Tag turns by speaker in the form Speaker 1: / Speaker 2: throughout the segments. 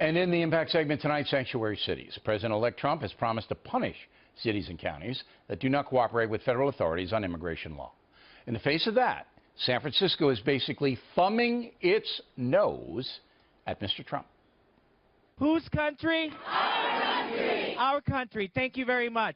Speaker 1: And in the Impact segment tonight, sanctuary cities. President-elect Trump has promised to punish cities and counties that do not cooperate with federal authorities on immigration law. In the face of that, San Francisco is basically thumbing its nose at Mr. Trump.
Speaker 2: Whose country?
Speaker 3: Our country.
Speaker 2: Our country. Thank you very much.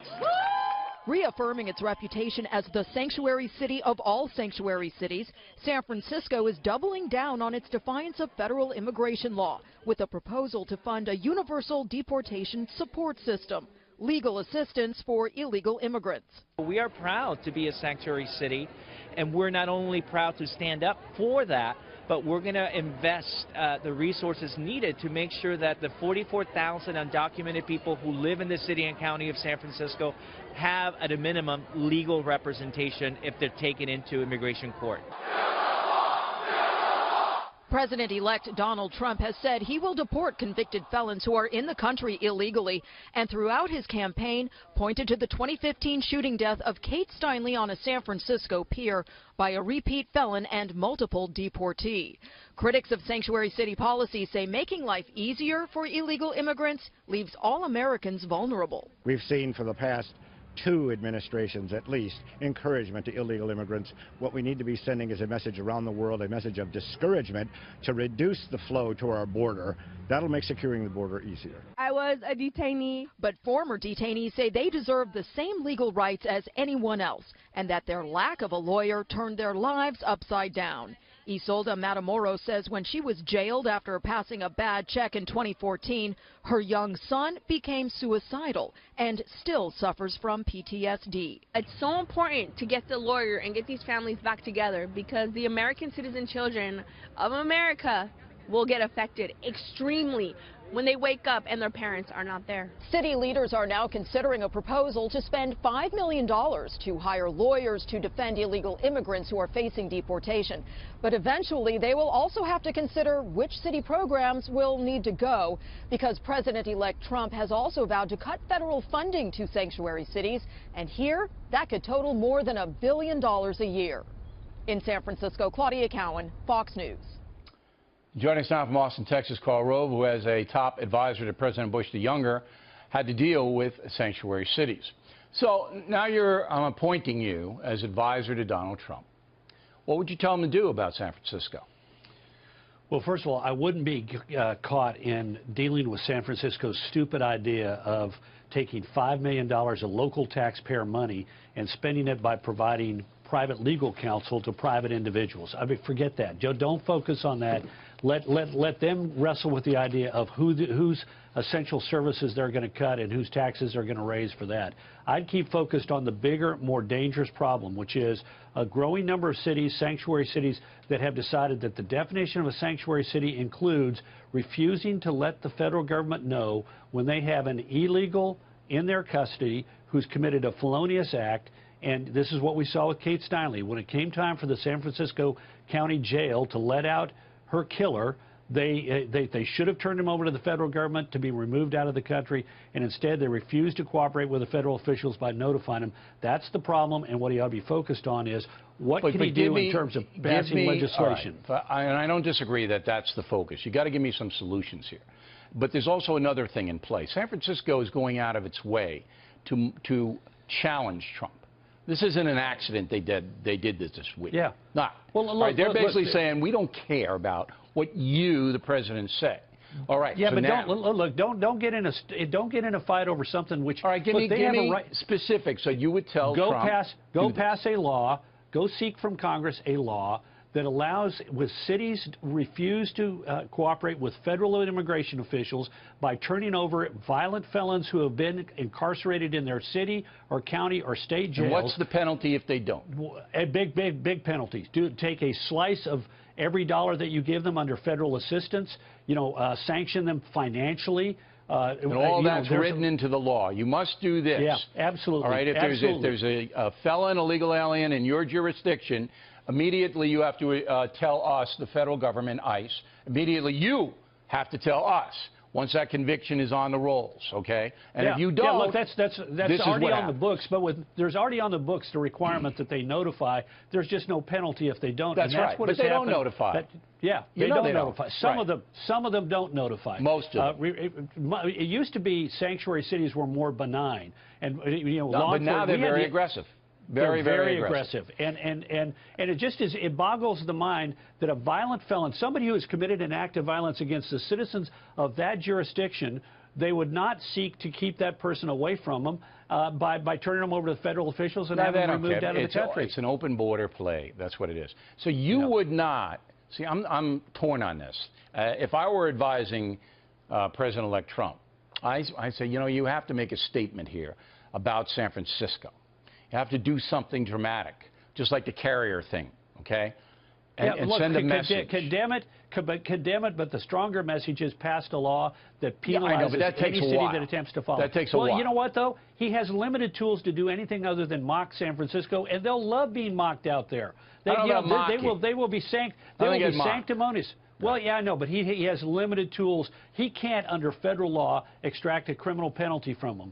Speaker 4: Reaffirming its reputation as the sanctuary city of all sanctuary cities, San Francisco is doubling down on its defiance of federal immigration law with a proposal to fund a universal deportation support system, legal assistance for illegal immigrants.
Speaker 2: We are proud to be a sanctuary city, and we're not only proud to stand up for that, but we're going to invest the resources needed to make sure that the 44,000 undocumented people who live in the city and county of San Francisco have, at a minimum, legal representation if they're taken into immigration court.
Speaker 4: President-elect Donald Trump has said he will deport convicted felons who are in the country illegally, and throughout his campaign pointed to the 2015 shooting death of Kate Steinle on a San Francisco pier by a repeat felon and multiple deportee. Critics of sanctuary city policy say making life easier for illegal immigrants leaves all Americans vulnerable.
Speaker 5: We've seen for the past 2 administrations at least encouragement to illegal immigrants. What we need to be sending is a message around the world, a message of discouragement to reduce the flow to our border. That'll make securing the border easier.
Speaker 3: I was a detainee.
Speaker 4: But former detainees say they deserve the same legal rights as anyone else, and that their lack of a lawyer turned their lives upside down. Isolda Matamoros says when she was jailed after passing a bad check in 2014, her young son became suicidal and still suffers from PTSD.
Speaker 3: It's so important to get the lawyer and get these families back together because the American citizen children of America will get affected extremely when they wake up and their parents are not there.
Speaker 4: City leaders are now considering a proposal to spend $5 million to hire lawyers to defend illegal immigrants who are facing deportation. But eventually they will also have to consider which city programs will need to go, because President-elect Trump has also vowed to cut federal funding to sanctuary cities, and here that could total more than $1 billion a year. In San Francisco, Claudia Cowan, Fox News.
Speaker 1: Joining us now from Austin, Texas, Carl Rove, who as a top advisor to President Bush the Younger, had to deal with sanctuary cities. So now I'm appointing you as advisor to Donald Trump. What would you tell him to do about San Francisco?
Speaker 6: Well, first of all, I wouldn't be caught in dealing with San Francisco's stupid idea of taking $5 million of local taxpayer money and spending it by providing private legal counsel to private individuals. I mean, forget that. Don't focus on that. Let them wrestle with the idea of whose essential services they're going to cut and whose taxes they're going to raise for that. I'd keep focused on the bigger, more dangerous problem, which is a growing number of cities, sanctuary cities, that have decided that the definition of a sanctuary city includes refusing to let the federal government know when they have an illegal in their custody who's committed a felonious act. And this is what we saw with Kate Steinle. When it came time for the San Francisco County Jail to let out her killer, they should have turned him over to the federal government to be removed out of the country, and instead they refused to cooperate with the federal officials by notifying him. That's the problem, and what he ought to be focused on is what can he do in terms of passing legislation.
Speaker 1: Right. And I don't disagree that that's the focus. You've got to give me some solutions here. But there's also another thing in play. San Francisco is going out of its way to challenge Trump. This isn't an accident they did this week.
Speaker 6: Yeah.
Speaker 1: Not.
Speaker 6: Well,
Speaker 1: look, they're basically saying we don't care about what you, the president, say. All right.
Speaker 6: Yeah,
Speaker 1: so
Speaker 6: but
Speaker 1: now,
Speaker 6: don't get in a fight over something which.
Speaker 1: All right, give me specifics. So you would tell Trump.
Speaker 6: Go pass a law. Go seek from Congress a law that allows, with cities refuse to cooperate with federal immigration officials by turning over violent felons who have been incarcerated in their city or county or state jails.
Speaker 1: And what's the penalty if they don't?
Speaker 6: Big penalties. Take a slice of every dollar that you give them under federal assistance. Sanction them financially.
Speaker 1: And all that's written into the law. You must do this.
Speaker 6: Yeah, absolutely.
Speaker 1: All right. If there's a felon, a legal alien in your jurisdiction, immediately you have to tell us, the federal government, ICE. Immediately you have to tell us once that conviction is on the rolls, okay? And if you
Speaker 6: Yeah,
Speaker 1: don't,
Speaker 6: look, that's
Speaker 1: this
Speaker 6: already
Speaker 1: is what
Speaker 6: on the
Speaker 1: happens.
Speaker 6: books, but there's already on the books the requirement that they notify. There's just no penalty if they don't.
Speaker 1: That's
Speaker 6: and
Speaker 1: right,
Speaker 6: what
Speaker 1: but
Speaker 6: has
Speaker 1: they don't
Speaker 6: happened.
Speaker 1: notify.
Speaker 6: Yeah,
Speaker 1: You
Speaker 6: they
Speaker 1: know
Speaker 6: don't
Speaker 1: they don't.
Speaker 6: notify.
Speaker 1: Right.
Speaker 6: Some of them don't notify.
Speaker 1: Most of them.
Speaker 6: It used to be sanctuary cities were more benign, and
Speaker 1: No, but now they're very aggressive. Very
Speaker 6: aggressive. And it just is, it boggles the mind that a violent felon, somebody who has committed an act of violence against the citizens of that jurisdiction, they would not seek to keep that person away from them by turning them over to the federal officials and having them removed out of the country.
Speaker 1: It's an open border play. That's what it is. So you would not, see, I'm torn on this. If I were advising President-elect Trump, I say, you know, you have to make a statement here about San Francisco. You have to do something dramatic, just like the carrier thing, okay? And
Speaker 6: look,
Speaker 1: send a message.
Speaker 6: Condemn it, but the stronger message is pass a law that penalizes any city that attempts to follow.
Speaker 1: That takes a while.
Speaker 6: Well, you know what, though? He has limited tools to do anything other than mock San Francisco, and they'll love being mocked out there. They will be sanctimonious. Well, yeah, I know, but he has limited tools. He can't, under federal law, extract a criminal penalty from them.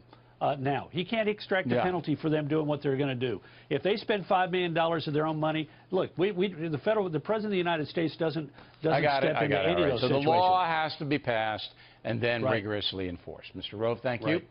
Speaker 6: Now, he can't extract a penalty for them doing what they're going to do. If they spend $5 million of their own money, look, the President of the United States doesn't step into any of those situations.
Speaker 1: So the law has to be passed and then rigorously enforced. Mr. Rove, thank you.